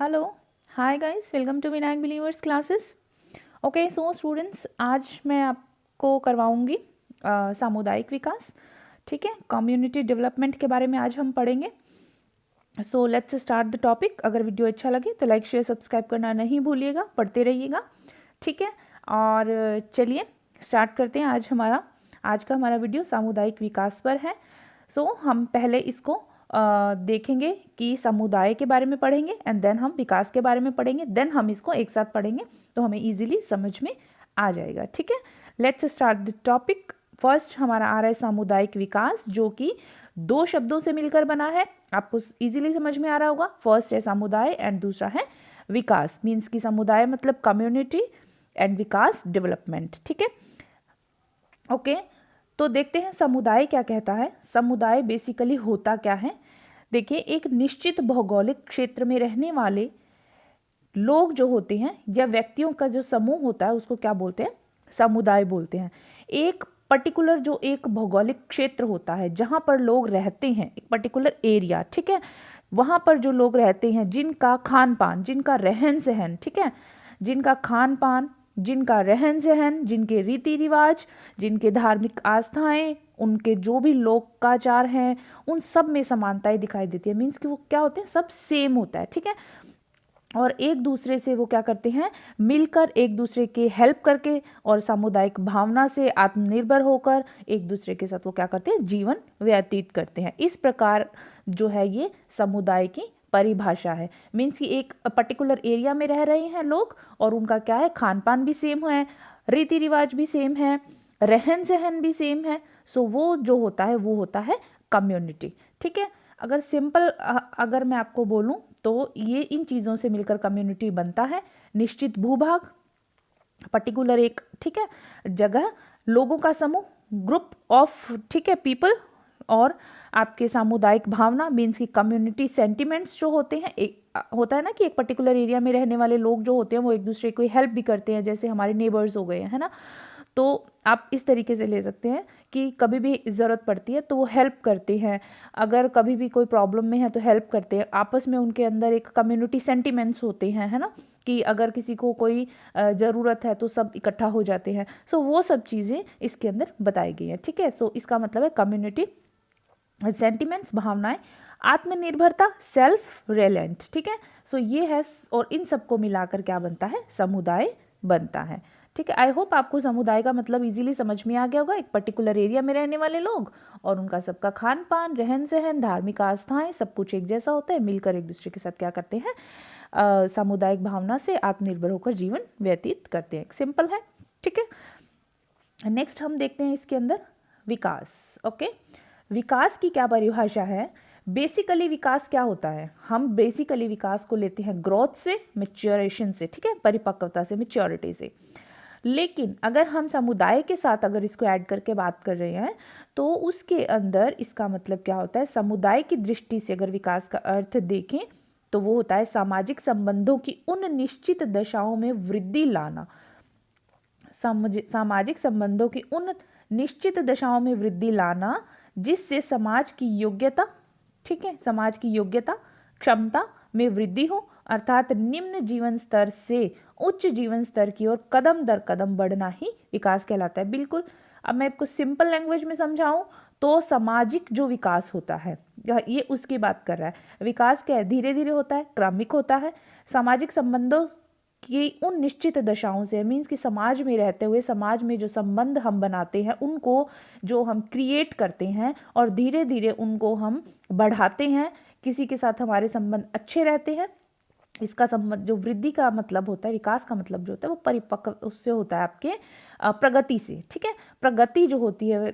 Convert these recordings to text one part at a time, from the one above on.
Hello, hi guys, welcome to Vinayak believers classes. Okay so students, आज मैं आपको करवाऊंगी सामुदायिक विकास। ठीक है, कम्युनिटी डेवलपमेंट के बारे में आज हम पढ़ेंगे। So let's start the topic. अगर वीडियो अच्छा लगे तो लाइक शेयर सब्सक्राइब करना नहीं भूलिएगा, पढ़ते रहिएगा। ठीक है, और चलिए स्टार्ट करते हैं। आज का हमारा वीडियो सामुदायिक विकास पर है। सो हम पहले इसको देखेंगे कि समुदाय के बारे में पढ़ेंगे एंड देन हम विकास के बारे में पढ़ेंगे, देन हम इसको एक साथ पढ़ेंगे तो हमें इजीली समझ में आ जाएगा। ठीक है, let's start the topic. First हमारा आ रहा है सामुदायिक विकास, जो कि दो शब्दों से मिलकर बना है। आपको इजीली समझ में आ रहा होगा। फर्स्ट है समुदाय एंड दूसरा है विकास। मीन्स की समुदाय मतलब कम्युनिटी एंड विकास डेवलपमेंट। ठीक है, ओके तो देखते हैं समुदाय क्या कहता है। समुदाय बेसिकली होता क्या है। देखिए, एक निश्चित भौगोलिक क्षेत्र में रहने वाले लोग जो होते हैं या व्यक्तियों का जो समूह होता है उसको क्या बोलते हैं, समुदाय बोलते हैं। एक पर्टिकुलर जो एक भौगोलिक क्षेत्र होता है जहाँ पर लोग रहते हैं, एक पर्टिकुलर एरिया, ठीक है, वहाँ पर जो लोग रहते हैं, जिनका खान पान, जिनका रहन सहन, ठीक है, जिनका खान पान, जिनका रहन सहन, जिनके रीति रिवाज, जिनके धार्मिक आस्थाएं, उनके जो भी लोकाचार हैं, उन सब में समानताएं दिखाई देती है। मीन्स कि वो क्या होते हैं, सब सेम होता है। ठीक है, और एक दूसरे से वो क्या करते हैं, मिलकर एक दूसरे के हेल्प करके और सामुदायिक भावना से आत्मनिर्भर होकर एक दूसरे के साथ वो क्या करते हैं, जीवन व्यतीत करते हैं। इस प्रकार जो है ये समुदाय की परिभाषा है। मीन्स कि एक पर्टिकुलर एरिया में रह रहे हैं लोग और उनका क्या है, खान पान भी सेम है, रीति रिवाज भी सेम है, रहन सहन भी सेम है। सो वो जो होता है वो होता है कम्युनिटी। ठीक है, अगर सिंपल अगर मैं आपको बोलूं तो ये इन चीज़ों से मिलकर कम्युनिटी बनता है। निश्चित भूभाग, पर्टिकुलर एक, ठीक है, जगह, लोगों का समूह, ग्रुप ऑफ, ठीक है, पीपल, और आपके सामुदायिक भावना मीन्स की कम्युनिटी सेंटिमेंट्स जो होते हैं। एक होता है ना कि एक पर्टिकुलर एरिया में रहने वाले लोग जो होते हैं वो एक दूसरे को हेल्प भी करते हैं, जैसे हमारे नेबर्स हो गए हैं, है ना। तो आप इस तरीके से ले सकते हैं कि कभी भी ज़रूरत पड़ती है तो वो हेल्प करते हैं, अगर कभी भी कोई प्रॉब्लम में है तो हेल्प करते हैं। आपस में उनके अंदर एक कम्युनिटी सेंटिमेंट्स होते हैं, है ना, कि अगर किसी को कोई ज़रूरत है तो सब इकट्ठा हो जाते हैं। सो वो सब चीज़ें इसके अंदर बताई गई हैं। ठीक है, सो इसका मतलब है कम्युनिटी सेंटिमेंट्स, भावनाएं, आत्मनिर्भरता, सेल्फ रिलायंट। ठीक है, सो ये है, और इन सबको मिलाकर क्या बनता है, समुदाय बनता है। ठीक है, आई होप आपको समुदाय का मतलब इजीली समझ में आ गया होगा। एक पर्टिकुलर एरिया में रहने वाले लोग और उनका सबका खान पान, रहन सहन, धार्मिक आस्थाएं, सब कुछ एक जैसा होता है, मिलकर एक दूसरे के साथ क्या करते हैं, सामुदायिक भावना से आत्मनिर्भर होकर जीवन व्यतीत करते हैं। सिंपल है। ठीक है, नेक्स्ट हम देखते हैं इसके अंदर विकास। ओके, विकास की क्या परिभाषा है। बेसिकली विकास क्या होता है, हम बेसिकली विकास को लेते हैं ग्रोथ से, मैच्योरेशन से, ठीक है, परिपक्वता से, मैच्योरिटी से। लेकिन अगर हम समुदाय के साथ अगर इसको ऐड करके बात कर रहे हैं तो उसके अंदर इसका मतलब क्या होता है, समुदाय की दृष्टि से अगर विकास का अर्थ देखें तो वो होता है सामाजिक संबंधों की उन निश्चित दशाओं में वृद्धि लाना। सामाजिक संबंधों की उन निश्चित दशाओं में वृद्धि लाना जिससे समाज की योग्यता, ठीक है, समाज की योग्यता, क्षमता में वृद्धि हो, अर्थात निम्न जीवन स्तर से उच्च जीवन स्तर की ओर कदम दर कदम बढ़ना ही विकास कहलाता है। बिल्कुल, अब मैं आपको सिंपल लैंग्वेज में समझाऊं तो सामाजिक जो विकास होता है ये उसकी बात कर रहा है। विकास क्या है, धीरे धीरे होता है, क्रमिक होता है, सामाजिक संबंधों कि उन निश्चित दशाओं से, मीन्स कि समाज में रहते हुए समाज में जो संबंध हम बनाते हैं उनको जो हम क्रिएट करते हैं और धीरे धीरे उनको हम बढ़ाते हैं, किसी के साथ हमारे संबंध अच्छे रहते हैं। इसका संबंध जो वृद्धि का मतलब होता है, विकास का मतलब जो होता है वो परिपक्व उससे होता है, आपके प्रगति से। ठीक है, प्रगति जो होती है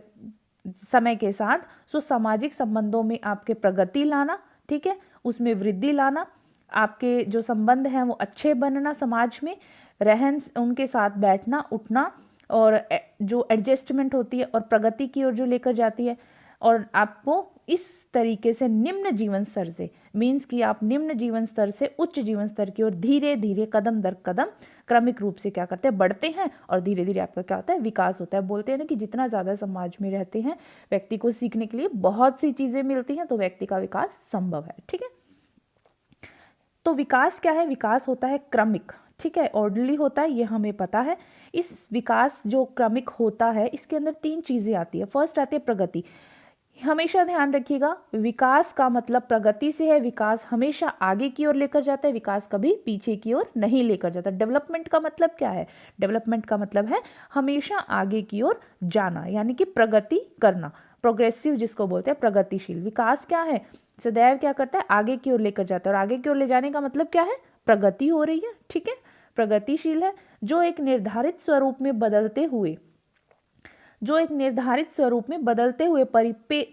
समय के साथ, सो सामाजिक संबंधों में आपके प्रगति लाना, ठीक है, उसमें वृद्धि लाना, आपके जो संबंध हैं वो अच्छे बनना, समाज में रहन, उनके साथ बैठना उठना, और जो एडजस्टमेंट होती है और प्रगति की ओर जो लेकर जाती है। और आपको इस तरीके से निम्न जीवन स्तर से, मीन्स कि आप निम्न जीवन स्तर से उच्च जीवन स्तर की ओर धीरे धीरे कदम दर कदम क्रमिक रूप से क्या करते हैं, बढ़ते हैं, और धीरे धीरे आपका क्या होता है, विकास होता है। बोलते हैं ना कि जितना ज़्यादा समाज में रहते हैं व्यक्ति को सीखने के लिए बहुत सी चीज़ें मिलती हैं, तो व्यक्ति का विकास संभव है। ठीक है, तो विकास क्या है? विकास होता है क्रमिक, ठीक है, ऑर्डरली होता है, ये हमें पता है। इस विकास जो क्रमिक होता है इसके अंदर 3 चीज़ें आती है। फर्स्ट आती है प्रगति। हमेशा ध्यान रखिएगा, विकास का मतलब प्रगति से है। विकास हमेशा आगे की ओर लेकर जाता है, विकास कभी पीछे की ओर नहीं लेकर जाता। डेवलपमेंट का मतलब क्या है? डेवलपमेंट का मतलब है हमेशा आगे की ओर जाना, यानी कि प्रगति करना, प्रोग्रेसिव जिसको बोलते हैं, प्रगतिशील। विकास क्या है? सदैव क्या करता है? आगे की ओर लेकर जाता है, और आगे की ओर ले जाने का मतलब क्या है? प्रगति हो रही है, ठीक है, प्रगतिशील है, जो एक निर्धारित स्वरूप में बदलते हुए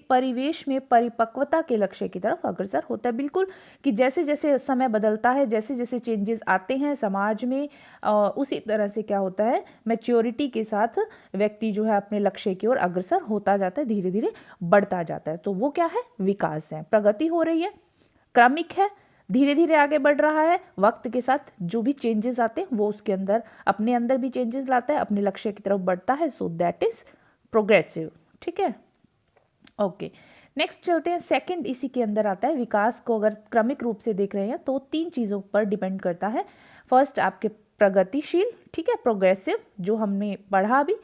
परिवेश में परिपक्वता के लक्ष्य की तरफ अग्रसर होता है। बिल्कुल, कि जैसे जैसे समय बदलता है, जैसे जैसे चेंजेस आते हैं समाज में, उसी तरह से क्या होता है, मैच्योरिटी के साथ व्यक्ति जो है अपने लक्ष्य की ओर अग्रसर होता जाता है, धीरे धीरे बढ़ता जाता है। तो वो क्या है? विकास है, प्रगति हो रही है, क्रमिक है, धीरे धीरे आगे बढ़ रहा है, वक्त के साथ जो भी चेंजेस आते हैं वो उसके अंदर अपने अंदर भी चेंजेस लाता है, अपने लक्ष्य की तरफ बढ़ता है। सो दैट इज प्रोग्रेसिव, ठीक है। ओके, नेक्स्ट चलते हैं। सेकंड इसी के अंदर आता है। विकास को अगर क्रमिक रूप से देख रहे हैं तो 3 चीज़ों पर डिपेंड करता है। फर्स्ट आपके प्रगतिशील, ठीक है, प्रोग्रेसिव, जो हमने पढ़ा अभी।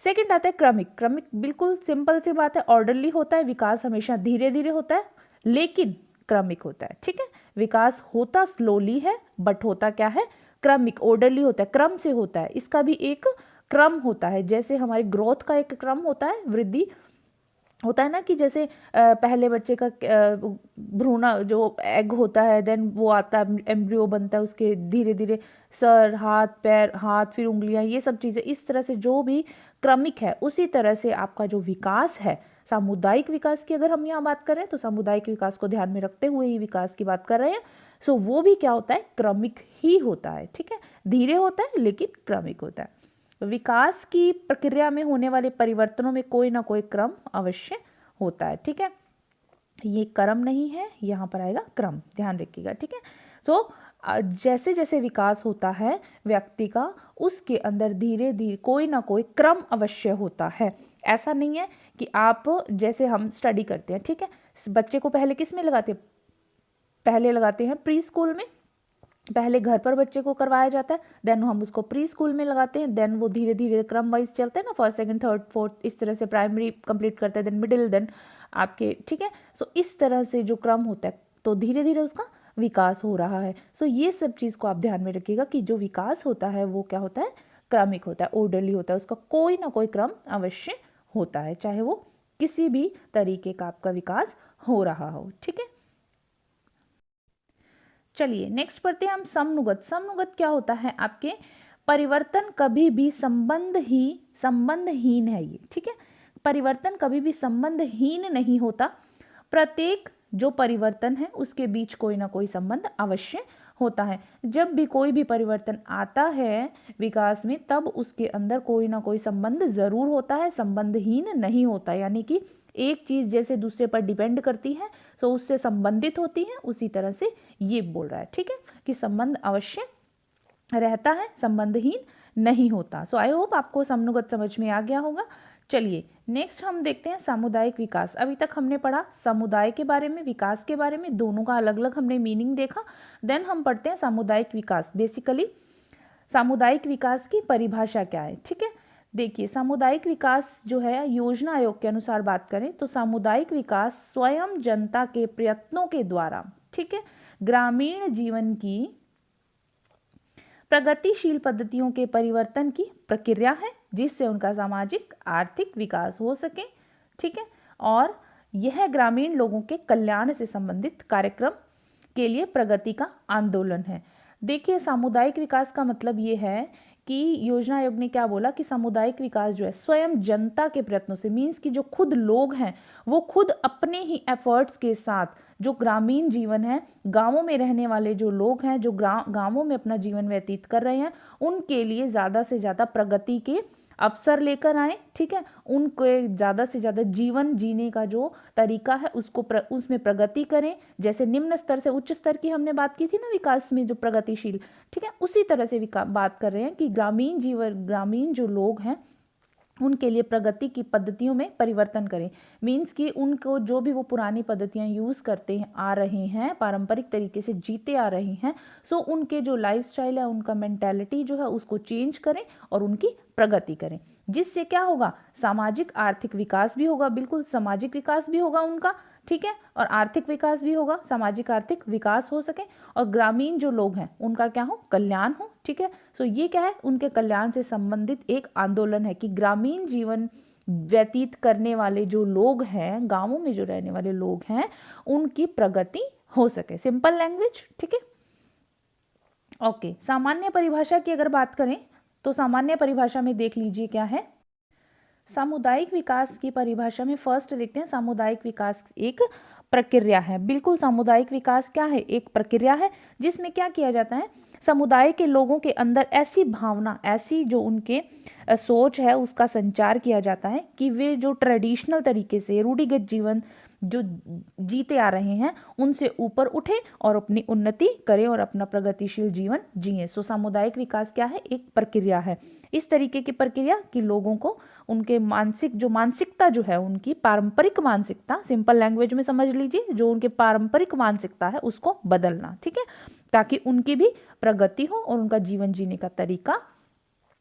सेकंड आता है क्रमिक। क्रमिक बिल्कुल सिंपल सी बात है, ऑर्डरली होता है, विकास हमेशा धीरे धीरे होता है लेकिन क्रमिक होता है, ठीक है। विकास होता स्लोली है बट होता क्या है? क्रमिक, ऑर्डरली होता है, क्रम से होता है, इसका भी एक क्रम होता है। जैसे हमारी ग्रोथ का एक क्रम होता है, वृद्धि होता है ना, कि जैसे पहले बच्चे का भ्रूण जो एग होता है, देन वो आता है, एम्ब्रियो बनता है, उसके धीरे धीरे सर, हाथ, पैर, हाथ, फिर उंगलियां, ये सब चीज़ें, इस तरह से जो भी क्रमिक है, उसी तरह से आपका जो विकास है, सामुदायिक विकास की अगर हम यहाँ बात कर रहे हैं तो सामुदायिक विकास को ध्यान में रखते हुए ही विकास की बात कर रहे हैं। सो वो भी क्या होता है? क्रमिक ही होता है, ठीक है, धीरे होता है लेकिन क्रमिक होता है। विकास की प्रक्रिया में होने वाले परिवर्तनों में कोई ना कोई क्रम अवश्य होता है, ठीक है। ये क्रम नहीं है, यहाँ पर आएगा क्रम, ध्यान रखिएगा, ठीक है। तो जैसे जैसे विकास होता है व्यक्ति का, उसके अंदर धीरे धीरे कोई ना कोई क्रम अवश्य होता है। ऐसा नहीं है कि आप, जैसे हम स्टडी करते हैं, ठीक है, बच्चे को पहले किस में लगाते हैं? पहले लगाते हैं प्री स्कूल में, पहले घर पर बच्चे को करवाया जाता है, देन हम उसको प्री स्कूल में लगाते हैं, देन वो धीरे धीरे क्रम वाइज चलते हैं ना, फर्स्ट सेकंड थर्ड फोर्थ, इस तरह से प्राइमरी कंप्लीट करते हैं, देन मिडिल, देन आपके, ठीक है। सो इस तरह से जो क्रम होता है, तो धीरे धीरे उसका विकास हो रहा है। सो ये सब चीज़ को आप ध्यान में रखिएगा कि जो विकास होता है वो क्या होता है? क्रमिक होता है, ऑर्डरली होता है, उसका कोई ना कोई क्रम अवश्य होता है, चाहे वो किसी भी तरीके का आपका विकास हो रहा हो, ठीक है। चलिए नेक्स्ट पढ़ते हैं हम समनुगत। समनुगत क्या होता है? आपके परिवर्तन कभी भी संबंधहीन है ये, ठीक है, परिवर्तन कभी भी संबंधहीन नहीं होता। प्रत्येक जो परिवर्तन है उसके बीच कोई ना कोई संबंध अवश्य होता है। जब भी कोई भी परिवर्तन आता है विकास में, तब उसके अंदर कोई ना कोई संबंध जरूर होता है, संबंधहीन नहीं होता। यानी कि एक चीज जैसे दूसरे पर डिपेंड करती है तो उससे संबंधित होती है, उसी तरह से ये बोल रहा है, ठीक है, कि संबंध अवश्य रहता है, संबंधहीन नहीं होता। सो आई होप आपको समनुगत समझ में आ गया होगा। चलिए नेक्स्ट हम देखते हैं सामुदायिक विकास। अभी तक हमने पढ़ा समुदाय के बारे में, विकास के बारे में, दोनों का अलग अलग हमने मीनिंग देखा। देन हम पढ़ते हैं सामुदायिक विकास। बेसिकली सामुदायिक विकास की परिभाषा क्या है, ठीक है। देखिए सामुदायिक विकास जो है, योजना आयोग के अनुसार बात करें तो सामुदायिक विकास स्वयं जनता के प्रयत्नों के द्वारा, ठीक है, ग्रामीण जीवन की प्रगतिशील पद्धतियों के परिवर्तन की प्रक्रिया है, जिससे उनका सामाजिक आर्थिक विकास हो सके, ठीक है। और यह ग्रामीण लोगों के कल्याण से संबंधित कार्यक्रम के लिए प्रगति का आंदोलन है। देखिए सामुदायिक विकास का मतलब ये है कि योजना आयोग ने क्या बोला कि सामुदायिक विकास जो है स्वयं जनता के प्रयत्नों से, मीन्स कि जो खुद लोग हैं वो खुद अपने ही एफर्ट्स के साथ, जो ग्रामीण जीवन है, गांवों में रहने वाले जो लोग हैं, जो गांवों में अपना जीवन व्यतीत कर रहे हैं, उनके लिए ज़्यादा से ज़्यादा प्रगति के अवसर लेकर आए, ठीक है, उनको ज़्यादा से ज़्यादा जीवन जीने का जो तरीका है उसको उसमें प्रगति करें। जैसे निम्न स्तर से उच्च स्तर की हमने बात की थी ना विकास में, जो प्रगतिशील, ठीक है, उसी तरह से बात कर रहे हैं कि ग्रामीण जो लोग हैं उनके लिए प्रगति की पद्धतियों में परिवर्तन करें। मीन्स कि उनको जो भी वो पुरानी पद्धतियाँ यूज़ करते हैं आ रहे हैं, पारंपरिक तरीके से जीते आ रहे हैं, सो उनके जो लाइफस्टाइल है, उनका मेंटालिटी जो है उसको चेंज करें और उनकी प्रगति करें। जिससे क्या होगा, सामाजिक आर्थिक विकास भी होगा, बिल्कुल सामाजिक विकास भी होगा उनका, ठीक है, और आर्थिक विकास भी होगा, सामाजिक आर्थिक विकास हो सके, और ग्रामीण जो लोग हैं उनका क्या हो, कल्याण हो, ठीक है। सो ये क्या है, उनके कल्याण से संबंधित एक आंदोलन है कि ग्रामीण जीवन व्यतीत करने वाले जो लोग हैं, गांवों में जो रहने वाले लोग हैं, उनकी प्रगति हो सके। सिंपल लैंग्वेज, ठीक है। ओके, सामान्य परिभाषा की अगर बात करें तो सामान्य परिभाषा में देख लीजिए क्या है। सामुदायिक विकास की परिभाषा में फर्स्ट देखते हैं, सामुदायिक विकास एक प्रक्रिया है। बिल्कुल, सामुदायिक विकास क्या है, एक प्रक्रिया है जिसमें क्या किया जाता है, समुदाय के लोगों के अंदर ऐसी भावना, ऐसी जो उनके सोच है उसका संचार किया जाता है कि वे जो ट्रेडिशनल तरीके से रूढ़िगत जीवन जो जीते आ रहे हैं उनसे ऊपर उठे और अपनी उन्नति करें और अपना प्रगतिशील जीवन जिए। सो सामुदायिक विकास क्या है, एक प्रक्रिया है। इस तरीके की प्रक्रिया कि लोगों को उनके मानसिकता जो है, उनकी पारंपरिक मानसिकता, सिंपल लैंग्वेज में समझ लीजिए, जो उनके पारंपरिक मानसिकता है उसको बदलना, ठीक है, ताकि उनकी भी प्रगति हो और उनका जीवन जीने का तरीका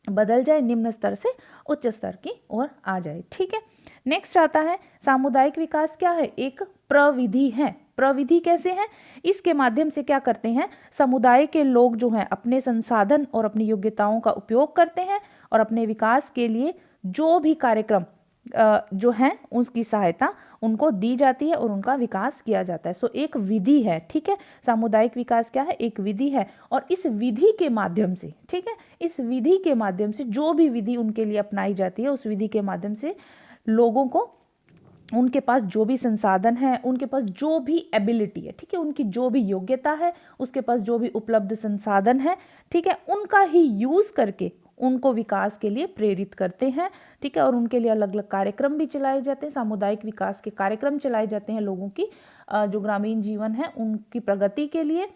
बदल जाए, निम्न स्तर से उच्च स्तर की ओर आ जाए, ठीक है। नेक्स्ट आता है, सामुदायिक विकास क्या है, एक प्रविधि है। प्रविधि कैसे है, इसके माध्यम से क्या करते हैं, समुदाय के लोग जो हैं अपने संसाधन और अपनी योग्यताओं का उपयोग करते हैं और अपने विकास के लिए जो भी कार्यक्रम जो है उसकी सहायता उनको दी जाती है और उनका विकास किया जाता है। सो एक विधि है, ठीक है। सामुदायिक विकास क्या है, एक विधि है, और इस विधि के माध्यम से, ठीक है, इस विधि के माध्यम से जो भी विधि उनके लिए अपनाई जाती है, उस विधि के माध्यम से लोगों को उनके पास जो भी संसाधन है, उनके पास जो भी एबिलिटी है, ठीक है, उनकी जो भी योग्यता है, उसके पास जो भी उपलब्ध संसाधन है, ठीक है, उनका ही यूज करके उनको विकास के लिए प्रेरित करते हैं, ठीक है। और उनके लिए अलग अलग कार्यक्रम भी चलाए जाते हैं, सामुदायिक विकास के कार्यक्रम चलाए जाते हैं लोगों की जो ग्रामीण जीवन है उनकी प्रगति के लिए,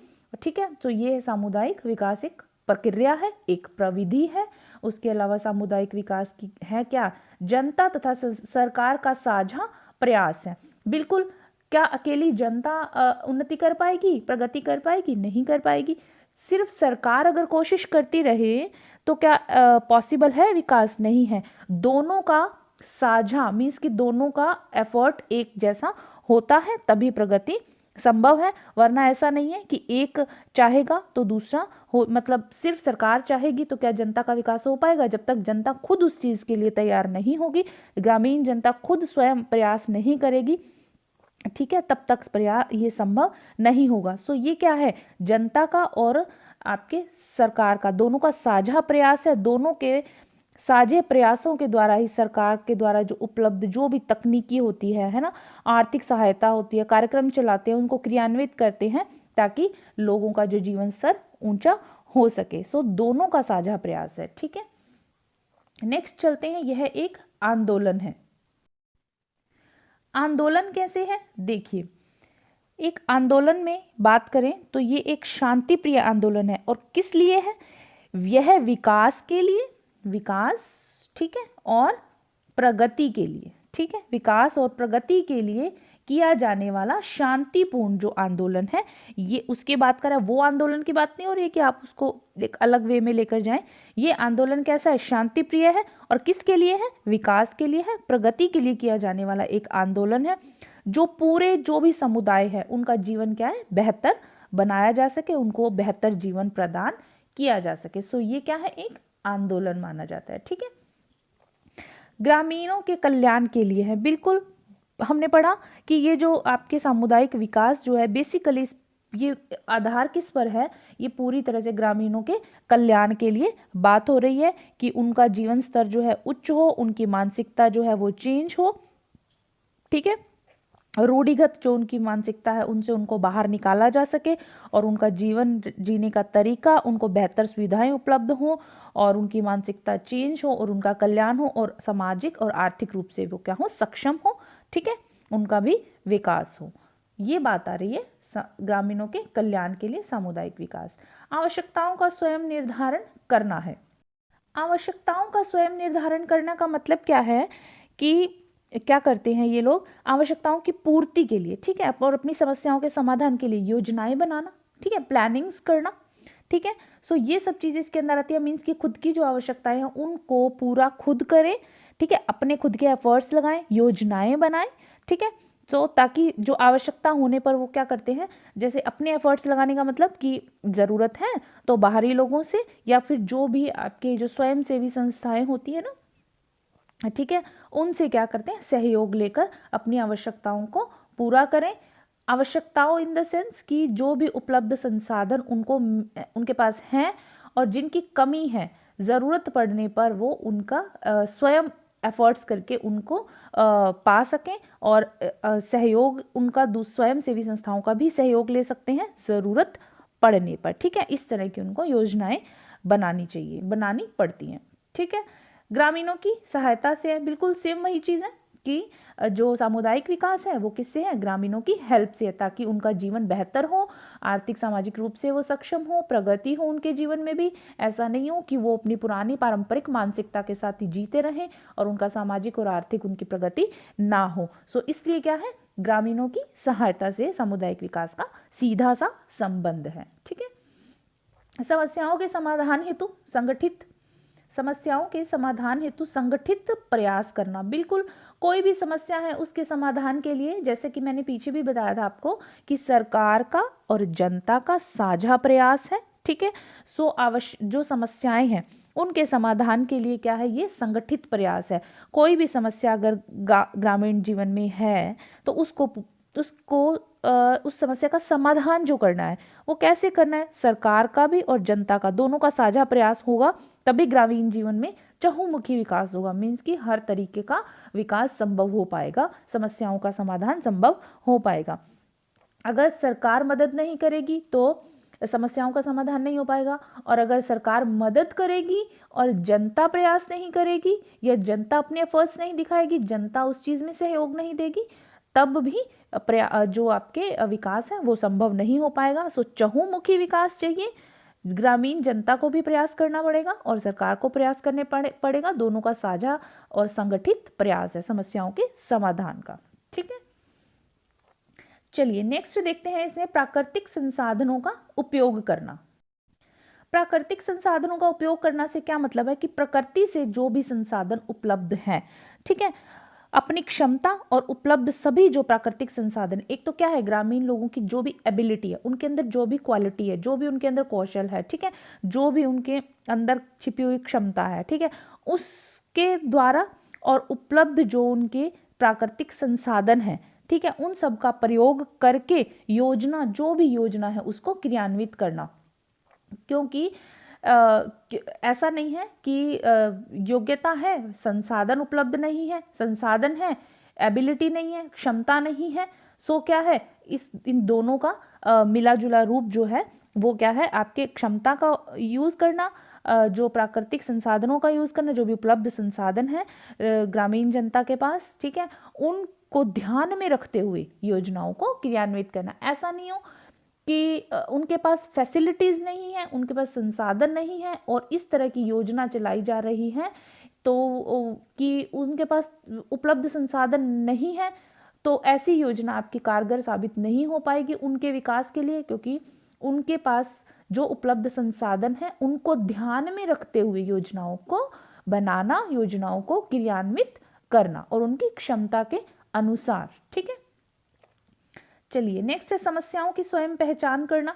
ठीक है। तो ये सामुदायिक विकास एक प्रक्रिया है, एक प्रविधि है। उसके अलावा सामुदायिक विकास की है क्या, जनता तथा सरकार का साझा प्रयास है। बिल्कुल, क्या अकेली जनता उन्नति कर पाएगी, प्रगति कर पाएगी, नहीं कर पाएगी। सिर्फ सरकार अगर कोशिश करती रहे तो क्या पॉसिबल है विकास, नहीं है। दोनों का साझा मीन्स कि दोनों का एफर्ट एक जैसा होता है तभी प्रगति संभव है, वरना ऐसा नहीं है कि एक चाहेगा तो दूसरा हो, मतलब सिर्फ सरकार चाहेगी तो क्या जनता का विकास हो पाएगा। जब तक जनता खुद उस चीज़ के लिए तैयार नहीं होगी, ग्रामीण जनता खुद स्वयं प्रयास नहीं करेगी, ठीक है, तब तक प्रयास ये संभव नहीं होगा। सो ये क्या है, जनता का और आपके सरकार का दोनों का साझा प्रयास है। दोनों के साझे प्रयासों के द्वारा ही सरकार के द्वारा जो उपलब्ध जो भी तकनीकी होती है ना, आर्थिक सहायता होती है, कार्यक्रम चलाते हैं, उनको क्रियान्वित करते हैं ताकि लोगों का जो जीवन स्तर ऊंचा हो सके। सो दोनों का साझा प्रयास है, ठीक है। नेक्स्ट चलते हैं, यह एक आंदोलन है। आंदोलन कैसे है, देखिए, एक आंदोलन में बात करें तो ये एक शांति प्रिय आंदोलन है। और किस लिए है, यह विकास के लिए, विकास, ठीक है, और प्रगति के लिए, ठीक है, विकास और प्रगति के लिए किया जाने वाला शांतिपूर्ण जो आंदोलन है, ये उसकी बात करें, वो आंदोलन की बात नहीं हो रही है कि आप उसको एक अलग वे में लेकर जाएं। ये आंदोलन कैसा है, शांति प्रिय है और किसके लिए है, विकास के लिए है, प्रगति के लिए किया जाने वाला एक आंदोलन है, जो पूरे जो भी समुदाय है उनका जीवन क्या है, बेहतर बनाया जा सके, उनको बेहतर जीवन प्रदान किया जा सके। सो ये क्या है, एक आंदोलन माना जाता है, ठीक है। ग्रामीणों के कल्याण के लिए है। बिल्कुल, हमने पढ़ा कि ये जो आपके सामुदायिक विकास जो है बेसिकली ये आधार किस पर है, ये पूरी तरह से ग्रामीणों के कल्याण के लिए बात हो रही है कि उनका जीवन स्तर जो है उच्च हो, उनकी मानसिकता जो है वो चेंज हो, ठीक है, रूढ़िगत जो उनकी मानसिकता है उनसे उनको बाहर निकाला जा सके और उनका जीवन जीने का तरीका, उनको बेहतर सुविधाएं उपलब्ध हों और उनकी मानसिकता चेंज हो और उनका कल्याण हो और सामाजिक और आर्थिक रूप से वो क्या हो, सक्षम हो, ठीक है, उनका भी विकास हो। ये बात आ रही है ग्रामीणों के कल्याण के लिए सामुदायिक विकास। आवश्यकताओं का स्वयं निर्धारण करना है। आवश्यकताओं का स्वयं निर्धारण करना का मतलब क्या है कि क्या करते हैं ये लोग आवश्यकताओं की पूर्ति के लिए, ठीक है, और अपनी समस्याओं के समाधान के लिए योजनाएं बनाना, ठीक है, प्लानिंग्स करना, ठीक है। सो ये सब चीज़ें इसके अंदर आती है। मीन्स कि खुद की जो आवश्यकताएं हैं उनको पूरा खुद करें, ठीक है, अपने खुद के एफर्ट्स लगाएं, योजनाएं बनाएं, ठीक है। सो ताकि जो आवश्यकता होने पर वो क्या करते हैं, जैसे अपने एफर्ट्स लगाने का मतलब कि ज़रूरत है तो बाहरी लोगों से या फिर जो भी आपके जो स्वयंसेवी संस्थाएं होती है ना, ठीक है, उनसे क्या करते हैं, सहयोग लेकर अपनी आवश्यकताओं को पूरा करें। आवश्यकताओं इन द सेंस कि जो भी उपलब्ध संसाधन उनको उनके पास हैं और जिनकी कमी है, ज़रूरत पड़ने पर वो उनका स्वयं एफर्ट्स करके उनको पा सकें और सहयोग उनका स्वयं सेवी संस्थाओं का भी सहयोग ले सकते हैं ज़रूरत पड़ने पर, ठीक है। इस तरह की उनको योजनाएं बनानी चाहिए, बनानी पड़ती हैं, ठीक है। ग्रामीणों की सहायता से है, बिल्कुल सेम वही चीज़ है कि जो सामुदायिक विकास है वो किससे है, ग्रामीणों की हेल्प से है, ताकि उनका जीवन बेहतर हो, आर्थिक सामाजिक रूप से वो सक्षम हो, प्रगति हो उनके जीवन में भी। ऐसा नहीं हो कि वो अपनी पुरानी पारंपरिक मानसिकता के साथ ही जीते रहें और उनका सामाजिक और आर्थिक उनकी प्रगति ना हो। सो इसलिए क्या है, ग्रामीणों की सहायता से सामुदायिक विकास का सीधा सा संबंध है, ठीक है। समस्याओं के समाधान हेतु संगठित प्रयास करना। बिल्कुल कोई भी समस्या है उसके समाधान के लिए, जैसे कि मैंने पीछे भी बताया था आपको कि सरकार का और जनता का साझा प्रयास है, ठीक है। सो जो समस्याएं हैं उनके समाधान के लिए क्या है, ये संगठित प्रयास है। कोई भी समस्या अगर ग्रामीण जीवन में है तो उसको उस समस्या का समाधान जो करना है वो कैसे करना है, सरकार का भी और जनता का दोनों का साझा प्रयास होगा, तभी ग्रामीण जीवन में चहुमुखी विकास होगा। मीन्स कि हर तरीके का विकास संभव हो पाएगा, समस्याओं का समाधान संभव हो पाएगा। अगर सरकार मदद नहीं करेगी तो समस्याओं का समाधान नहीं हो पाएगा, और अगर सरकार मदद करेगी और जनता प्रयास नहीं करेगी या जनता अपने एफर्ट्स नहीं दिखाएगी, जनता उस चीज़ में सहयोग नहीं देगी, तब भी जो आपके विकास है वो संभव नहीं हो पाएगा। सो चहुमुखी विकास चाहिए, ग्रामीण जनता को भी प्रयास करना पड़ेगा और सरकार को प्रयास करने पड़ेगा, दोनों का साझा और संगठित प्रयास है समस्याओं के समाधान का, ठीक है। चलिए नेक्स्ट देखते हैं इसमें प्राकृतिक संसाधनों का उपयोग करना। प्राकृतिक संसाधनों का उपयोग करना से क्या मतलब है कि प्रकृति से जो भी संसाधन उपलब्ध हैं, ठीक है, अपनी क्षमता और उपलब्ध सभी जो प्राकृतिक संसाधन, एक तो क्या है ग्रामीण लोगों की जो भी एबिलिटी है, उनके अंदर जो भी क्वालिटी है, जो भी उनके अंदर कौशल है, ठीक है, जो भी उनके अंदर छिपी हुई क्षमता है, ठीक है, उसके द्वारा और उपलब्ध जो उनके प्राकृतिक संसाधन है, ठीक है, उन सब का प्रयोग करके योजना, जो भी योजना है उसको क्रियान्वित करना। क्योंकि ऐसा नहीं है कि योग्यता है, संसाधन उपलब्ध नहीं है, संसाधन है, एबिलिटी नहीं है, क्षमता नहीं है, सो क्या है, इन दोनों का मिला जुला रूप जो है वो क्या है, आपके क्षमता का यूज़ करना, जो प्राकृतिक संसाधनों का यूज़ करना, जो भी उपलब्ध संसाधन है ग्रामीण जनता के पास, ठीक है, उनको ध्यान में रखते हुए योजनाओं को क्रियान्वित करना। ऐसा नहीं हो कि उनके पास फैसिलिटीज़ नहीं है, उनके पास संसाधन नहीं है और इस तरह की योजना चलाई जा रही है तो कि उनके पास उपलब्ध संसाधन नहीं है, तो ऐसी योजना आपकी कारगर साबित नहीं हो पाएगी उनके विकास के लिए, क्योंकि उनके पास जो उपलब्ध संसाधन है उनको ध्यान में रखते हुए योजनाओं को बनाना, योजनाओं को क्रियान्वित करना और उनकी क्षमता के अनुसार, ठीक है। चलिए नेक्स्ट है समस्याओं की स्वयं पहचान करना।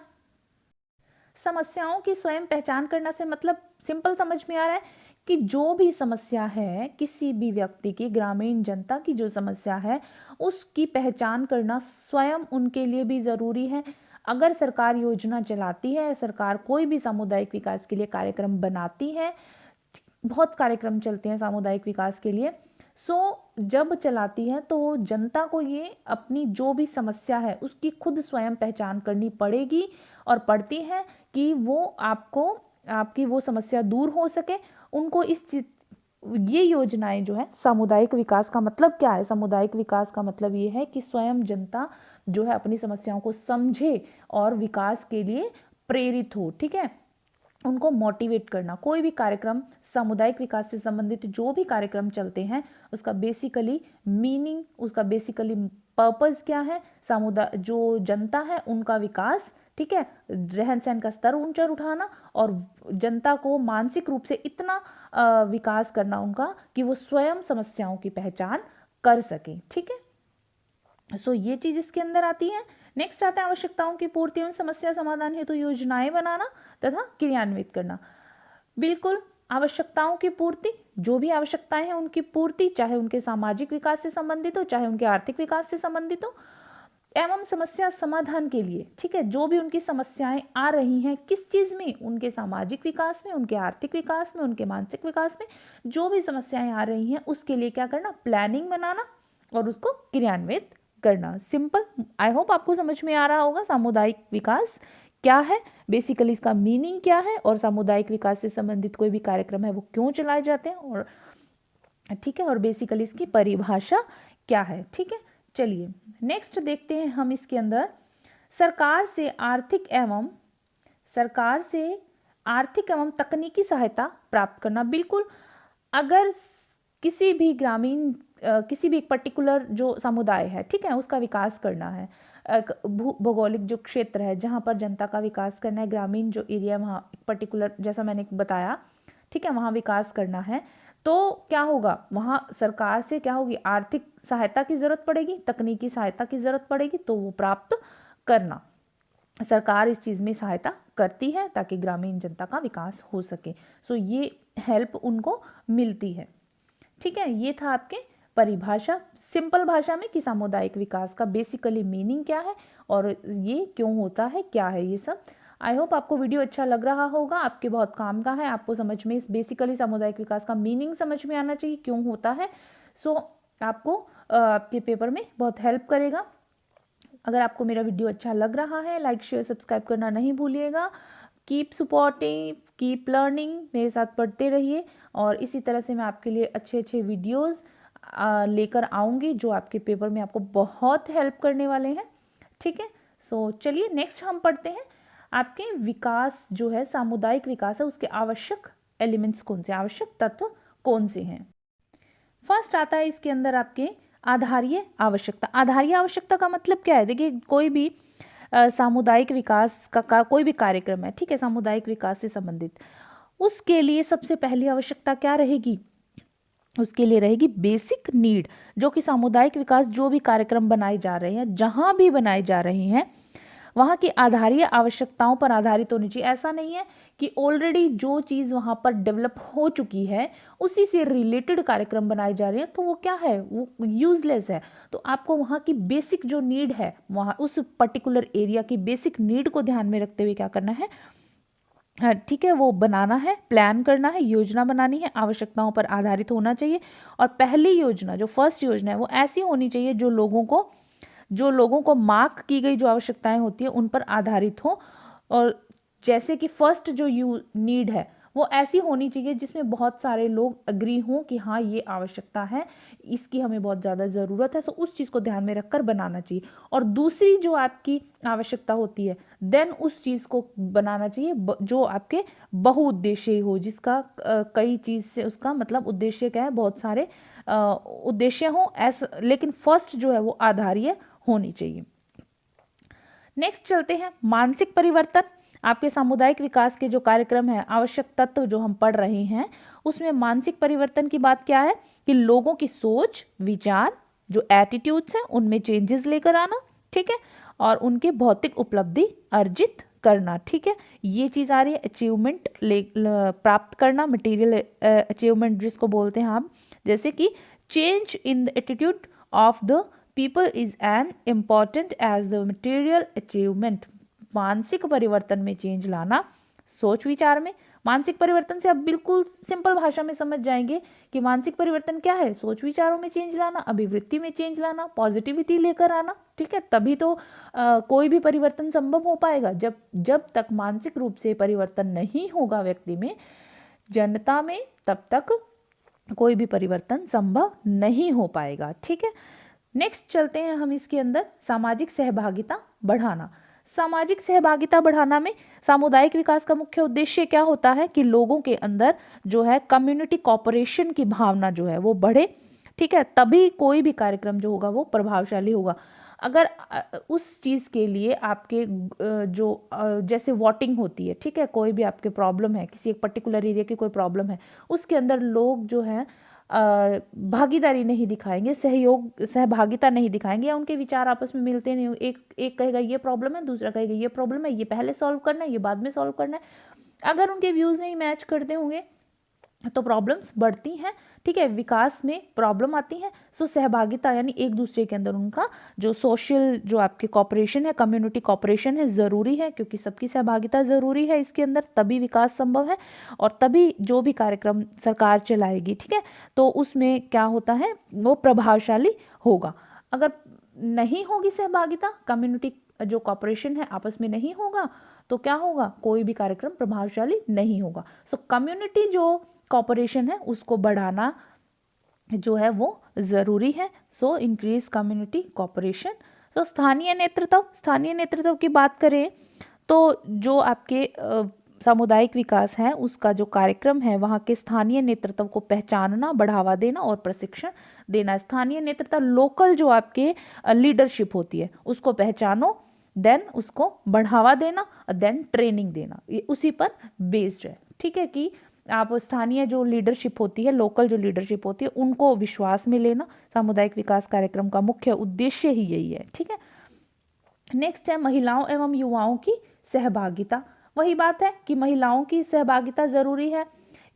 समस्याओं की स्वयं पहचान करना से मतलब सिंपल समझ में आ रहा है कि जो भी समस्या है, किसी भी व्यक्ति की, ग्रामीण जनता की जो समस्या है उसकी पहचान करना स्वयं उनके लिए भी ज़रूरी है। अगर सरकार योजना चलाती है, सरकार कोई भी सामुदायिक विकास के लिए कार्यक्रम बनाती है, बहुत कार्यक्रम चलते हैं सामुदायिक विकास के लिए, जब चलाती है तो जनता को ये अपनी जो भी समस्या है उसकी खुद स्वयं पहचान करनी पड़ेगी और पड़ती है कि वो आपकी वो समस्या दूर हो सके। उनको ये योजनाएं जो है, सामुदायिक विकास का मतलब क्या है, सामुदायिक विकास का मतलब ये है कि स्वयं जनता जो है अपनी समस्याओं को समझे और विकास के लिए प्रेरित हो, ठीक है। उनको मोटिवेट करना। कोई भी कार्यक्रम, सामुदायिक विकास से संबंधित जो भी कार्यक्रम चलते हैं, उसका बेसिकली मीनिंग, उसका बेसिकली पर्पस क्या है, समुदाय जो जनता है उनका विकास, ठीक है, रहन सहन का स्तर ऊंचा उठाना और जनता को मानसिक रूप से इतना विकास करना उनका कि वो स्वयं समस्याओं की पहचान कर सके, ठीक है। सो ये चीज इसके अंदर आती है। नेक्स्ट आता है आवश्यकताओं की पूर्ति एवं समस्या समाधान हेतु योजनाएं बनाना तथा क्रियान्वित करना। बिल्कुल, आवश्यकताओं की पूर्ति, जो भी आवश्यकताएं हैं उनकी पूर्ति, चाहे उनके सामाजिक विकास से संबंधित हो, चाहे उनके आर्थिक विकास से संबंधित हो, एवं समस्या समाधान के लिए, ठीक है, जो भी उनकी समस्याएं आ रही हैं, किस चीज में, उनके सामाजिक विकास में, उनके आर्थिक विकास में, उनके मानसिक विकास में, जो भी समस्याएं आ रही हैं उसके लिए क्या करना, प्लानिंग बनाना और उसको क्रियान्वित करना। सिंपल, आई होप आपको समझ में आ रहा होगा सामुदायिक विकास क्या है, बेसिकली इसका मीनिंग क्या है और सामुदायिक विकास से संबंधित कोई भी कार्यक्रम है वो क्यों चलाए जाते हैं, और ठीक है, और बेसिकली इसकी परिभाषा क्या है, ठीक है। चलिए नेक्स्ट देखते हैं हम इसके अंदर, सरकार से आर्थिक एवं तकनीकी सहायता प्राप्त करना। बिल्कुल, अगर किसी भी ग्रामीण, किसी भी एक पर्टिकुलर जो समुदाय है, ठीक है, उसका विकास करना है, भौगोलिक जो क्षेत्र है जहाँ पर जनता का विकास करना है, ग्रामीण जो एरिया वहाँ एक पर्टिकुलर, जैसा मैंने बताया, ठीक है, वहाँ विकास करना है, तो क्या होगा, वहाँ सरकार से क्या होगी, आर्थिक सहायता की जरूरत पड़ेगी, तकनीकी सहायता की जरूरत पड़ेगी, तो वो प्राप्त करना, सरकार इस चीज़ में सहायता करती है ताकि ग्रामीण जनता का विकास हो सके। सो ये हेल्प उनको मिलती है, ठीक है। ये था आपके परिभाषा, सिंपल भाषा में, कि सामुदायिक विकास का बेसिकली मीनिंग क्या है और ये क्यों होता है, क्या है ये सब। आई होप आपको वीडियो अच्छा लग रहा होगा, आपके बहुत काम का है, आपको समझ में, बेसिकली सामुदायिक विकास का मीनिंग समझ में आना चाहिए, क्यों होता है। सो आपको आपके पेपर में बहुत हेल्प करेगा। अगर आपको मेरा वीडियो अच्छा लग रहा है, लाइक शेयर सब्सक्राइब करना नहीं भूलिएगा। कीप सपोर्टिंग, कीप लर्निंग, मेरे साथ पढ़ते रहिए और इसी तरह से मैं आपके लिए अच्छे अच्छे वीडियोस लेकर आऊँगी जो आपके पेपर में आपको बहुत हेल्प करने वाले हैं, ठीक है। सो चलिए नेक्स्ट हम पढ़ते हैं, आपके विकास जो है, सामुदायिक विकास है, उसके आवश्यक एलिमेंट्स कौन से, आवश्यक तत्व कौन से हैं। फर्स्ट आता है इसके अंदर आपके आधारीय आवश्यकता। आधारीय आवश्यकता का मतलब क्या है, देखिए कोई भी सामुदायिक विकास का कोई भी कार्यक्रम है, ठीक है, सामुदायिक विकास से संबंधित, उसके लिए सबसे पहली आवश्यकता क्या रहेगी, उसके लिए रहेगी बेसिक नीड, जो कि सामुदायिक विकास जो भी कार्यक्रम बनाए जा रहे हैं, जहां भी बनाए जा रहे हैं, वहाँ की आधारीय आवश्यकताओं पर आधारित होनी चाहिए। ऐसा नहीं है कि ऑलरेडी जो चीज़ वहाँ पर डेवलप हो चुकी है उसी से रिलेटेड कार्यक्रम बनाए जा रहे हैं तो वो क्या है, वो यूजलेस है। तो आपको वहाँ की बेसिक जो नीड है, वहाँ उस पर्टिकुलर एरिया की बेसिक नीड को ध्यान में रखते हुए क्या करना है, ठीक है, वो बनाना है, प्लान करना है, योजना बनानी है, आवश्यकताओं पर आधारित होना चाहिए। और पहली योजना, जो फर्स्ट योजना है, वो ऐसी होनी चाहिए जो लोगों को मार्क की गई जो आवश्यकताएं होती है उन पर आधारित हो। और जैसे कि फर्स्ट जो नीड है वो ऐसी होनी चाहिए जिसमें बहुत सारे लोग अग्री हों कि हाँ ये आवश्यकता है, इसकी हमें बहुत ज़्यादा ज़रूरत है, सो उस चीज़ को ध्यान में रखकर बनाना चाहिए। और दूसरी जो आपकी आवश्यकता होती है, देन उस चीज़ को बनाना चाहिए जो आपके बहुउद्देशीय हो, जिसका कई चीज़ से उसका मतलब उद्देश्य क्या है, बहुत सारे उद्देश्य हों ऐसा, लेकिन फर्स्ट जो है वो आधारीय होनी चाहिए। नेक्स्ट चलते हैं, मानसिक परिवर्तन। आपके सामुदायिक विकास के जो कार्यक्रम है, आवश्यक तत्व जो हम पढ़ रहे हैं, उसमें मानसिक परिवर्तन की बात क्या है कि लोगों की सोच, विचार, जो एटीट्यूड्स हैं उनमें चेंजेस लेकर आना, ठीक है, और उनके भौतिक उपलब्धि अर्जित करना, ठीक है, ये चीज़ आ रही है। अचीवमेंट प्राप्त करना, मटेरियल अचीवमेंट जिसको बोलते हैं हम, जैसे कि change in the attitude of the people is an important as the material achievement. मानसिक परिवर्तन में चेंज लाना, सोच विचार में। मानसिक परिवर्तन से आप बिल्कुल सिंपल भाषा में समझ जाएंगे कि मानसिक परिवर्तन क्या है, सोच विचारों में चेंज लाना, अभिवृत्ति में चेंज लाना, पॉजिटिविटी लेकर आना, ठीक है। तभी तो कोई भी परिवर्तन संभव हो पाएगा। जब तक मानसिक रूप से परिवर्तन नहीं होगा व्यक्ति में, जनता में, तब तक कोई भी परिवर्तन संभव नहीं हो पाएगा, ठीक है। नेक्स्ट चलते हैं हम इसके अंदर, सामाजिक सहभागिता बढ़ाना। सामाजिक सहभागिता बढ़ाना में सामुदायिक विकास का मुख्य उद्देश्य क्या होता है कि लोगों के अंदर जो है कम्युनिटी कोऑपरेशन की भावना जो है वो बढ़े, ठीक है, तभी कोई भी कार्यक्रम जो होगा वो प्रभावशाली होगा। अगर उस चीज़ के लिए आपके जैसे वोटिंग होती है, ठीक है, कोई भी आपके प्रॉब्लम है, किसी एक पर्टिकुलर एरिया की कोई प्रॉब्लम है, उसके अंदर लोग जो है भागीदारी नहीं दिखाएंगे, सहभागिता नहीं दिखाएंगे, या उनके विचार आपस में मिलते नहीं, एक कहेगा ये प्रॉब्लम है, दूसरा कहेगा ये प्रॉब्लम है, ये पहले सॉल्व करना है, ये बाद में सॉल्व करना है। अगर उनके व्यूज़ नहीं मैच करते होंगे तो प्रॉब्लम्स बढ़ती हैं, ठीक है, विकास में प्रॉब्लम आती है। सो सहभागिता यानी एक दूसरे के अंदर उनका जो सोशल जो आपके कॉपरेशन है, कम्युनिटी कॉपरेशन है, ज़रूरी है, क्योंकि सबकी सहभागिता ज़रूरी है इसके अंदर, तभी विकास संभव है और तभी जो भी कार्यक्रम सरकार चलाएगी, ठीक है, तो उसमें क्या होता है वो प्रभावशाली होगा। अगर नहीं होगी सहभागिता, कम्युनिटी जो कॉपरेशन है आपस में नहीं होगा, तो क्या होगा, कोई भी कार्यक्रम प्रभावशाली नहीं होगा। सो कम्युनिटी जो कॉपरेशन है उसको बढ़ाना जो है वो ज़रूरी है। So increase community cooperation. तो स्थानीय नेतृत्व की बात करें तो जो आपके सामुदायिक विकास है उसका जो कार्यक्रम है वहाँ के स्थानीय नेतृत्व को पहचानना, बढ़ावा देना और प्रशिक्षण देना। स्थानीय नेतृत्व लोकल जो आपके लीडरशिप होती है उसको पहचानो, देन उसको बढ़ावा देना, देन ट्रेनिंग देना, ये उसी पर बेस्ड है, ठीक है, कि आप स्थानीय जो लीडरशिप होती है, लोकल जो लीडरशिप होती है, उनको विश्वास में लेना सामुदायिक विकास कार्यक्रम का मुख्य उद्देश्य ही यही है, ठीक है। नेक्स्ट है महिलाओं एवं युवाओं की सहभागिता। वही बात है कि महिलाओं की सहभागिता जरूरी है,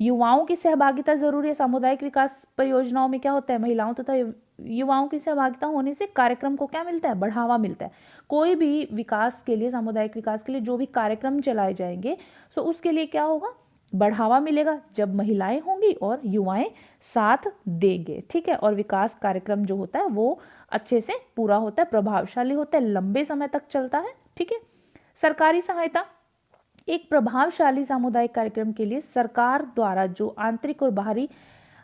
युवाओं की सहभागिता जरूरी है। सामुदायिक विकास परियोजनाओं में क्या होता है, महिलाओं तथा युवाओं की सहभागिता होने से कार्यक्रम को क्या मिलता है, बढ़ावा मिलता है। कोई भी विकास के लिए, सामुदायिक विकास के लिए जो भी कार्यक्रम चलाए जाएंगे तो उसके लिए क्या होगा, बढ़ावा मिलेगा जब महिलाएं होंगी और युवाएं साथ देंगे, ठीक है, और विकास कार्यक्रम जो होता है वो अच्छे से पूरा होता है, प्रभावशाली होता है, लंबे समय तक चलता है, ठीक है। सरकारी सहायता, एक प्रभावशाली सामुदायिक कार्यक्रम के लिए सरकार द्वारा जो आंतरिक और बाहरी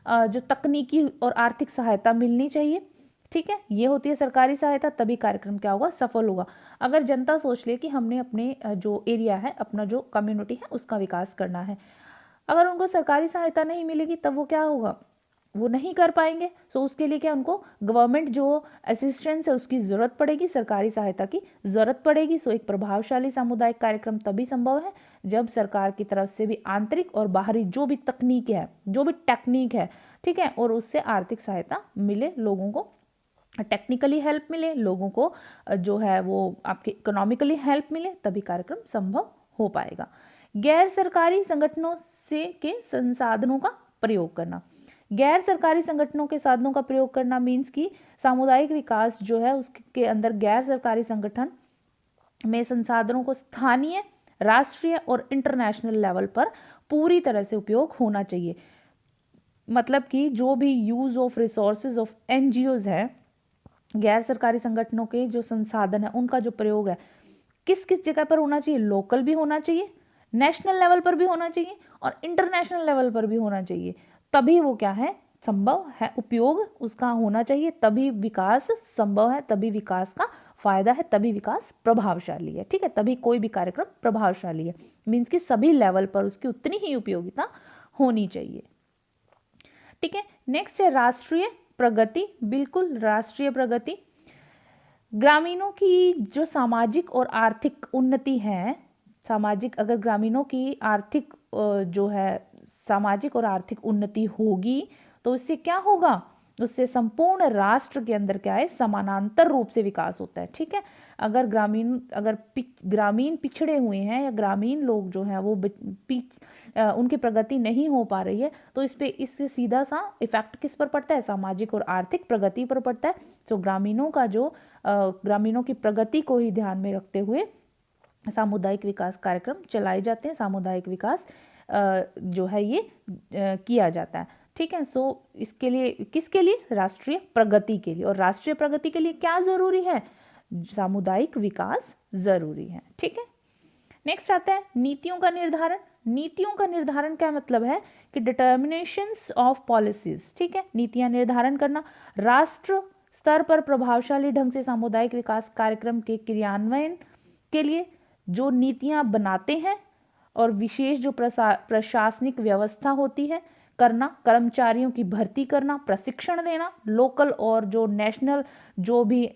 जो तकनीकी और आर्थिक सहायता मिलनी चाहिए, ठीक है, ये होती है सरकारी सहायता, तभी कार्यक्रम क्या होगा, सफल होगा। अगर जनता सोच ले कि हमने अपने जो एरिया है, अपना जो कम्युनिटी है उसका विकास करना है, अगर उनको सरकारी सहायता नहीं मिलेगी तब वो क्या होगा, वो नहीं कर पाएंगे। सो उसके लिए क्या, उनको गवर्नमेंट जो असिस्टेंस है उसकी ज़रूरत पड़ेगी, सरकारी सहायता की ज़रूरत पड़ेगी। सो एक प्रभावशाली सामुदायिक कार्यक्रम तभी संभव है जब सरकार की तरफ से भी आंतरिक और बाहरी जो भी तकनीक है, जो भी टेक्निक है, ठीक है, और उससे आर्थिक सहायता मिले, लोगों को टेक्निकली हेल्प मिले, लोगों को जो है वो आपके इकोनॉमिकली हेल्प मिले, तभी कार्यक्रम संभव हो पाएगा। गैर सरकारी संगठनों से के संसाधनों का प्रयोग करना, गैर सरकारी संगठनों के साधनों का प्रयोग करना मीन्स कि सामुदायिक विकास जो है उसके अंदर गैर सरकारी संगठन में संसाधनों को स्थानीय, राष्ट्रीय और इंटरनेशनल लेवल पर पूरी तरह से उपयोग होना चाहिए। मतलब कि जो भी use of resources of NGOs है, गैर सरकारी संगठनों के जो संसाधन है उनका जो प्रयोग है किस किस जगह पर होना चाहिए, लोकल भी होना चाहिए, नेशनल लेवल पर भी होना चाहिए और इंटरनेशनल लेवल पर भी होना चाहिए, तभी वो क्या है, संभव है, उपयोग उसका होना चाहिए, तभी विकास संभव है, तभी विकास का फायदा है, तभी विकास प्रभावशाली है, ठीक है, तभी कोई भी कार्यक्रम प्रभावशाली है। मीन्स कि सभी लेवल पर उसकी उतनी ही उपयोगिता होनी चाहिए, ठीक है। नेक्स्ट है राष्ट्रीय प्रगति। बिल्कुल, राष्ट्रीय प्रगति ग्रामीणों की जो सामाजिक और आर्थिक उन्नति है, सामाजिक, अगर ग्रामीणों की आर्थिक जो है सामाजिक और आर्थिक उन्नति होगी तो इससे क्या होगा, उससे संपूर्ण राष्ट्र के अंदर क्या है, समानांतर रूप से विकास होता है, ठीक है। अगर ग्रामीण पिछड़े हुए हैं या ग्रामीण लोग जो हैं वो उनकी प्रगति नहीं हो पा रही है तो इससे सीधा सा इफेक्ट किस पर पड़ता है, सामाजिक और आर्थिक प्रगति पर पड़ता है। तो ग्रामीणों की प्रगति को ही ध्यान में रखते हुए सामुदायिक विकास कार्यक्रम चलाए जाते हैं, सामुदायिक विकास जो है ये किया जाता है, ठीक है। सो इसके लिए, किसके लिए, राष्ट्रीय प्रगति के लिए, और राष्ट्रीय प्रगति के लिए क्या जरूरी है, सामुदायिक विकास जरूरी है, ठीक है। नेक्स्ट आता है नीतियों का निर्धारण। नीतियों का निर्धारण क्या मतलब है कि डिटर्मिनेशंस ऑफ पॉलिसीज, ठीक है, नीतियां निर्धारण करना, राष्ट्र स्तर पर प्रभावशाली ढंग से सामुदायिक विकास कार्यक्रम के क्रियान्वयन उसके लिए जो नीतियाँ बनाते हैं और विशेष जो प्रशासनिक व्यवस्था होती है करना, कर्मचारियों की भर्ती करना, प्रशिक्षण देना, लोकल और जो नेशनल जो भी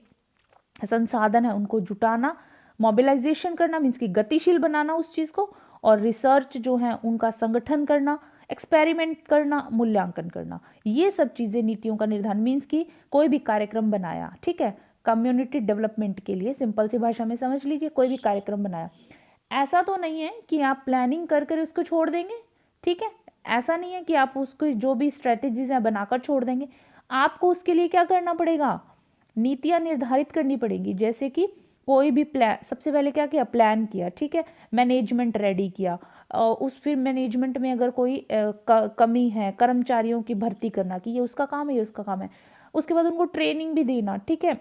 संसाधन है उनको जुटाना, मोबिलाइजेशन करना मीन्स कि गतिशील बनाना उस चीज़ को, और रिसर्च जो है उनका संगठन करना, एक्सपेरिमेंट करना, मूल्यांकन करना। ये सब चीज़ें नीतियों का निर्धारण मीन्स कि कोई भी कार्यक्रम बनाया, ठीक है, कम्युनिटी डेवलपमेंट के लिए, सिंपल सी भाषा में समझ लीजिए, कोई भी कार्यक्रम बनाया, ऐसा तो नहीं है कि आप प्लानिंग कर कर उसको छोड़ देंगे, ठीक है, ऐसा नहीं है कि आप उसको जो भी स्ट्रेटेजीज है बनाकर छोड़ देंगे। आपको उसके लिए क्या करना पड़ेगा, नीतियाँ निर्धारित करनी पड़ेगी। जैसे कि कोई भी प्लान, सबसे पहले क्या किया, प्लान किया, ठीक है, मैनेजमेंट रेडी किया, उस फिर मैनेजमेंट में अगर कोई कमी है, कर्मचारियों की भर्ती करना कि ये उसका काम है, ये उसका काम है, उसके बाद उनको ट्रेनिंग भी देना, ठीक है,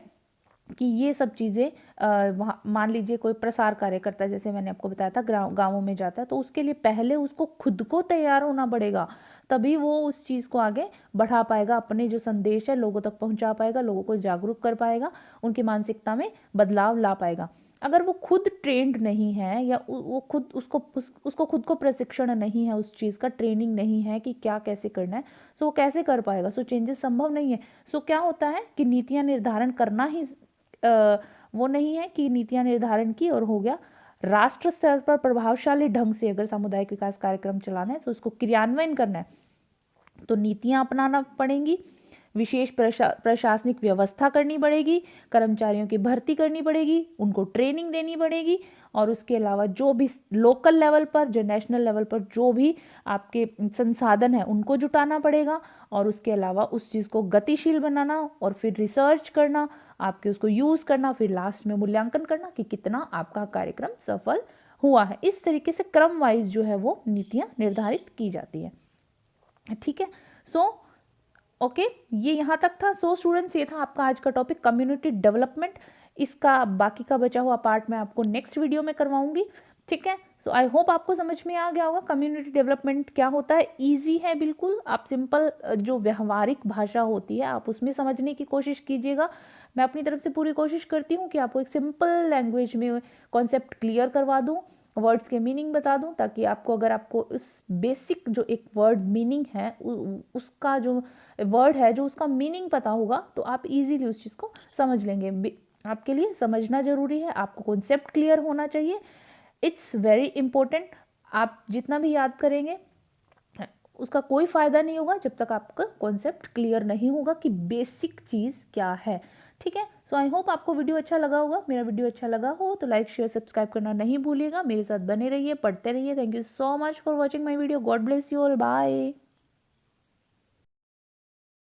कि ये सब चीज़ें वहाँ मान लीजिए कोई प्रसार कार्य करता है, जैसे मैंने आपको बताया था गाँवों में जाता है, तो उसके लिए पहले उसको खुद को तैयार होना पड़ेगा, तभी वो उस चीज़ को आगे बढ़ा पाएगा, अपने जो संदेश है लोगों तक पहुंचा पाएगा, लोगों को जागरूक कर पाएगा, उनकी मानसिकता में बदलाव ला पाएगा। अगर वो खुद ट्रेंड नहीं है या वो खुद उसको खुद को प्रशिक्षण नहीं है, उस चीज़ का ट्रेनिंग नहीं है कि क्या कैसे करना है, सो वो कैसे कर पाएगा, सो चेंजेस संभव नहीं है। सो क्या होता है कि नीतियाँ निर्धारण करना ही वो नहीं है कि नीतियाँ निर्धारण की और हो गया। राष्ट्र स्तर पर प्रभावशाली ढंग से अगर सामुदायिक विकास कार्यक्रम चलाना है तो उसको क्रियान्वयन करना है, तो नीतियाँ अपनाना पड़ेंगी, विशेष प्रशासनिक व्यवस्था करनी पड़ेगी, कर्मचारियों की भर्ती करनी पड़ेगी, उनको ट्रेनिंग देनी पड़ेगी, और उसके अलावा जो भी लोकल लेवल पर, जो नेशनल लेवल पर जो भी आपके संसाधन है उनको जुटाना पड़ेगा, और उसके अलावा उस चीज़ को गतिशील बनाना, और फिर रिसर्च करना, आपके उसको यूज़ करना, फिर लास्ट में मूल्यांकन करना कि कितना आपका कार्यक्रम सफल हुआ है। इस तरीके से क्रम वाइज जो है वो नीतियाँ निर्धारित की जाती है, ठीक है। सो ओके, ये यहाँ तक था। सो स्टूडेंट्स, ये था आपका आज का टॉपिक कम्युनिटी डेवलपमेंट। इसका बाकी का बचा हुआ पार्ट मैं आपको नेक्स्ट वीडियो में करवाऊंगी, ठीक है। सो आई होप आपको समझ में आ गया होगा कम्युनिटी डेवलपमेंट क्या होता है। इजी है बिल्कुल, आप सिंपल जो व्यवहारिक भाषा होती है आप उसमें समझने की कोशिश कीजिएगा। मैं अपनी तरफ से पूरी कोशिश करती हूँ कि आपको एक सिंपल लैंग्वेज में कॉन्सेप्ट क्लियर करवा दूँ, वर्ड्स के मीनिंग बता दूं, ताकि आपको अगर आपको इस बेसिक जो एक वर्ड मीनिंग है उसका जो वर्ड है जो उसका मीनिंग पता होगा तो आप इजीली उस चीज़ को समझ लेंगे। आपके लिए समझना जरूरी है, आपको कॉन्सेप्ट क्लियर होना चाहिए, इट्स वेरी इंपॉर्टेंट। आप जितना भी याद करेंगे उसका कोई फ़ायदा नहीं होगा जब तक आपका कॉन्सेप्ट क्लियर नहीं होगा कि बेसिक चीज़ क्या है, ठीक है। सो आई होप आपको वीडियो अच्छा लगा होगा। मेरा वीडियो अच्छा लगा हो तो लाइक शेयर सब्सक्राइब करना नहीं भूलिएगा। मेरे साथ बने रहिए, पढ़ते रहिए। Thank you so much for watching my video. God bless you all, bye.